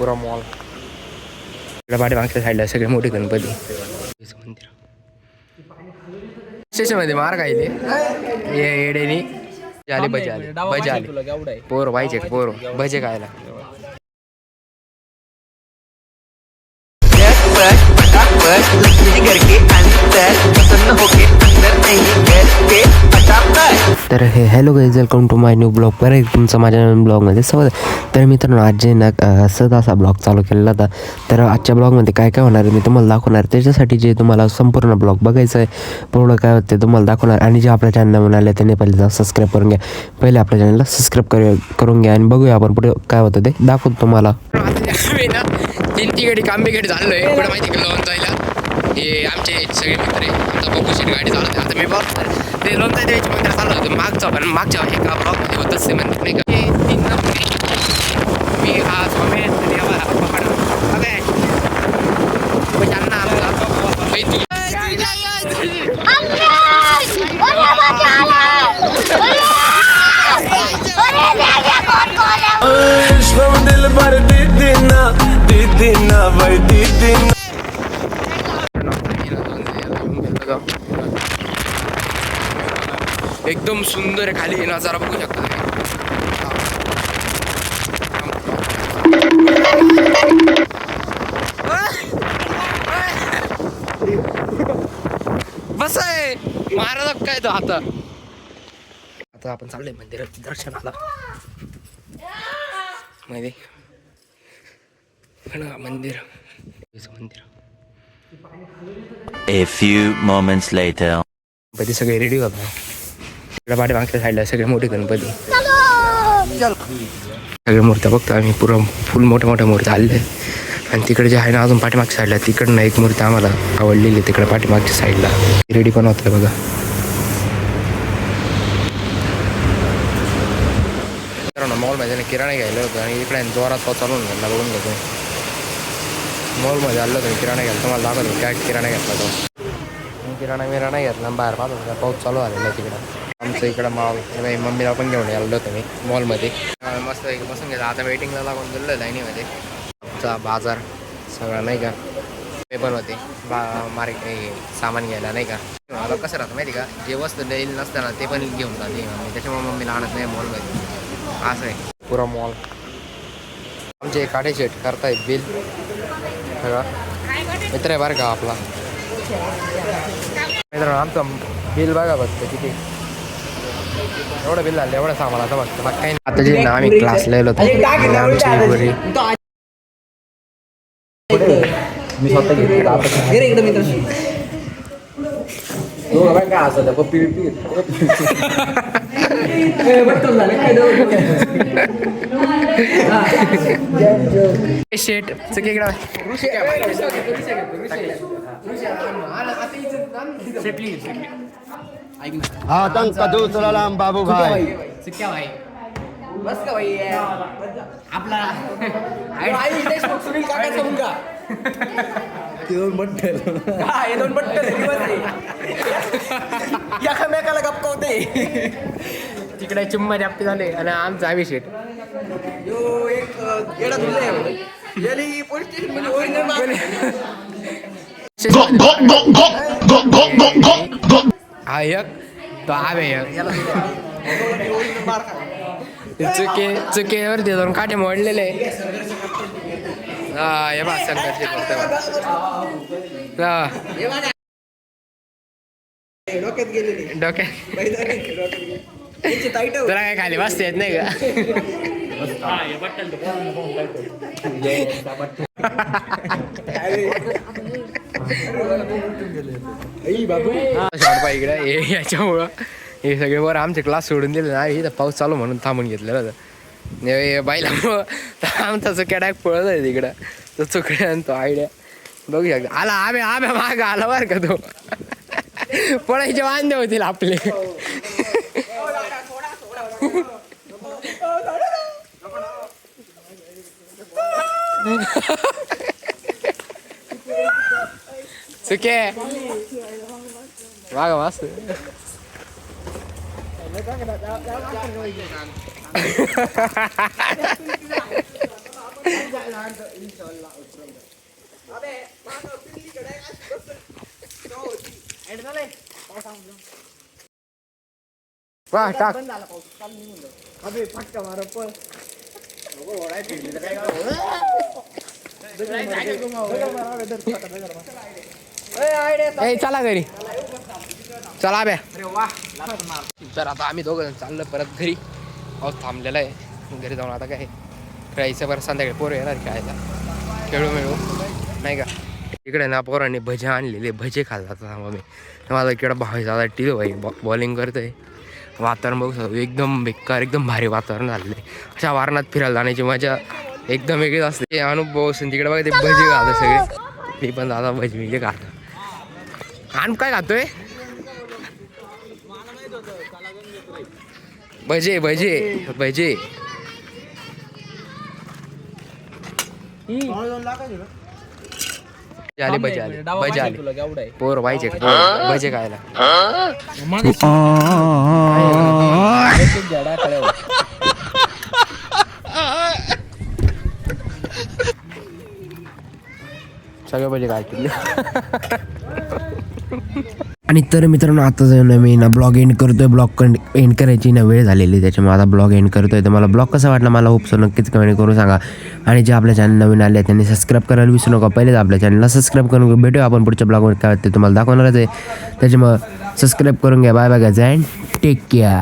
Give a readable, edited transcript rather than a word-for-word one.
पुरा मॉल. इकडे पाठीमागच्या साईडला सगळे मोठे गणपती. मंदिर स्टेशनमध्ये मार खायले येडेनी झाले भजे आले भजे आले पोर पाहिजे पोर भजे खायला. तर हे hello guys, welcome to my new blog. बरं एक तुमचं माझ्या नवीन ब्लॉगमध्ये स्वागत. तर मित्रांनो, आज जे ना सहज असा ब्लॉग चालू केलेला होता. तर आजच्या ब्लॉगमध्ये काय काय होणार आहे मी तुम्हाला दाखवणार. त्याच्यासाठी जे तुम्हाला संपूर्ण ब्लॉग बघायचं आहे, पूर्ण काय होते तुम्हाला दाखवणार. आणि जे आपल्या चॅनल म्हणाले त्यांनी पहिले जा सबस्क्राईब करून घ्या. पहिले आपल्या चॅनलला सबस्क्राईब करून घ्या आणि बघूया आपण पुढे काय होतं ते दाखवतो तुम्हाला. तीन कांबेगड चाललोय पुढे माहिती का लोन जायला. हे आमचे सगळे मित्र आहे. आता बघूशी गाडी चालवते. आता मी बघ ते लोन जायच्या मंदिर चाललं होतं मागचं, पण मागच्या एका ब्लॉगमध्ये होतंच ते मंदिर नाही का. हे तीन मी हा स्वामी एकदम सुंदर आहे. खाली नजारा बघू शकता. बस आहे महाराज काय तो. आता आपण चाललोय मंदिरात दर्शनाला. मध्ये मंदिर मंदिर. A few moments later. Ganpati सगळे रेडी होता. इकडे पाठीमागच्या साईडला सगळे मोठे गणपती. सगळे मूर्त्या बघतो आम्ही. पुरा फुल मोठ्या मोठ्या मूर्त्या आलेल्या. आणि तिकडे जे आहे ना अजून पाठीमागच्या साईडला तिकडनं एक मूर्ती आम्हाला आवडलेली तिकडे पाठीमागच्या साईडला रेडी पण होतं बघा. मॉलमध्ये किराणा घ्यायला होतं आणि इकडे जोरात पाऊस चालून घ्यायला बघून घेतो. मॉलमध्ये आलं होतं किराणा घ्यायला. तुम्हाला दाखवतो काय किराणा घेतला तो. किराणा मिराणा घेतला बाहेर पाहतो पाऊस चालू झालेला आहे तिकडं. आमचं इकडं मॉल मम्मीला पण घेऊन आलो होतो मी मॉलमध्ये. मस्त बसून घ्यायचं. आता वेटिंगला लागून गेलो लाईनीमध्ये. आमचा बाजार सगळा नाही का पेपर होते सामान घ्यायला नाही का. मला कसं राहतं माहिती का, जे वस्तू देईल नसताना ते पण घेऊन जाते मम्मी. त्याच्यामुळे मम्मीला आणत नाही मॉलमध्ये. असं आहे पुरा मॉल. आमचे काढे शेट करतायत बिल सगळं. मित्र आहे बरं का आपला. मित्रांनो आमचं बिल बघा बघतं किती. एवढं बिल झालं एवढं सामानाचं बघतं बाकी काही. आता जे ना आम्ही क्लासला गेलो होतो आमची मी स्वतः शेट बाबू भाई बस का भाई आपला सुनील काकाचा मुलगा. दोन बट्टल एकामेकाला गप्पा होते. तिकडे चिम्मा जाप्ती झाले आणि आमचा अभिषेक हा एक तो आवे चुकीवरती दोन काटे मोडलेले. हा हे बा संघर्ष डोक्यात तुला काय खाली बसता येत नाही का. शॉर्ट पाय इकडे याच्यामुळं हे सगळे वर आमचे क्लास सोडून दिले ना. इथं पाऊस चालू म्हणून थांबून घेतलेला होता बाईला. आमचा चुक्या डाक पळत आहे तिकडं. तो चुकड्या आणि तो आयडिया बघू शकता. आला आम्ही माग आला बरं का. तो पळायचे वांदे होतील आपले. चुके वागा मस्त. वा टाक ए चला घरी चला बे तर आता आम्ही दोघं जण चाललो परत घरी पाऊस थांबलेला आहे घरी जाऊन आता काय राहायचं बरं संध्याकाळी पोरं येणार खेळायला खेळू मिळू नाही का इकडे ना पोरांनी भजे आणलेले भजे खाल्ला मग मी माझा इकडं भावायचा आता टी भाई बॉलिंग करतोय वातावरण बघू शकतो एकदम बेकार एकदम भारी वातावरण झालेलं आहे अशा वारणात फिरायला जाण्याची मजा एकदम वेगळीच असते ते अनुभव असून तिकडे बघा ते भजी खातो सगळे मी पण दादा भजी मिळे खातो आणि काय खातोय भजे भजे भजे आले भजे आले भजे आले पोर पाहिजे भजे खायला सगळे भजे काय आणि तर मित्रांनो आता जाऊन मी ना ब्लॉग एंड करतोय ब्लॉग एंड करायची ना वेळ झालेली त्याच्यामुळे आता ब्लॉग एंड करतोय तर मला ब्लॉग कसा वाटला मला होप सो नक्कीच कमेंट करून सांगा आणि जे आपल्या चॅनल नवीन आले त्यांनी सबस्क्राईब करायला विसरू नका पहिलेच आपल्या चॅनलला सबस्क्राईब करून भेटूया आपण पुढच्या ब्लॉगवर काय ते तुम्हाला दाखवणारच आहे त्याच्यामुळे सबस्क्राईब करून घ्या bye bye guys and take care.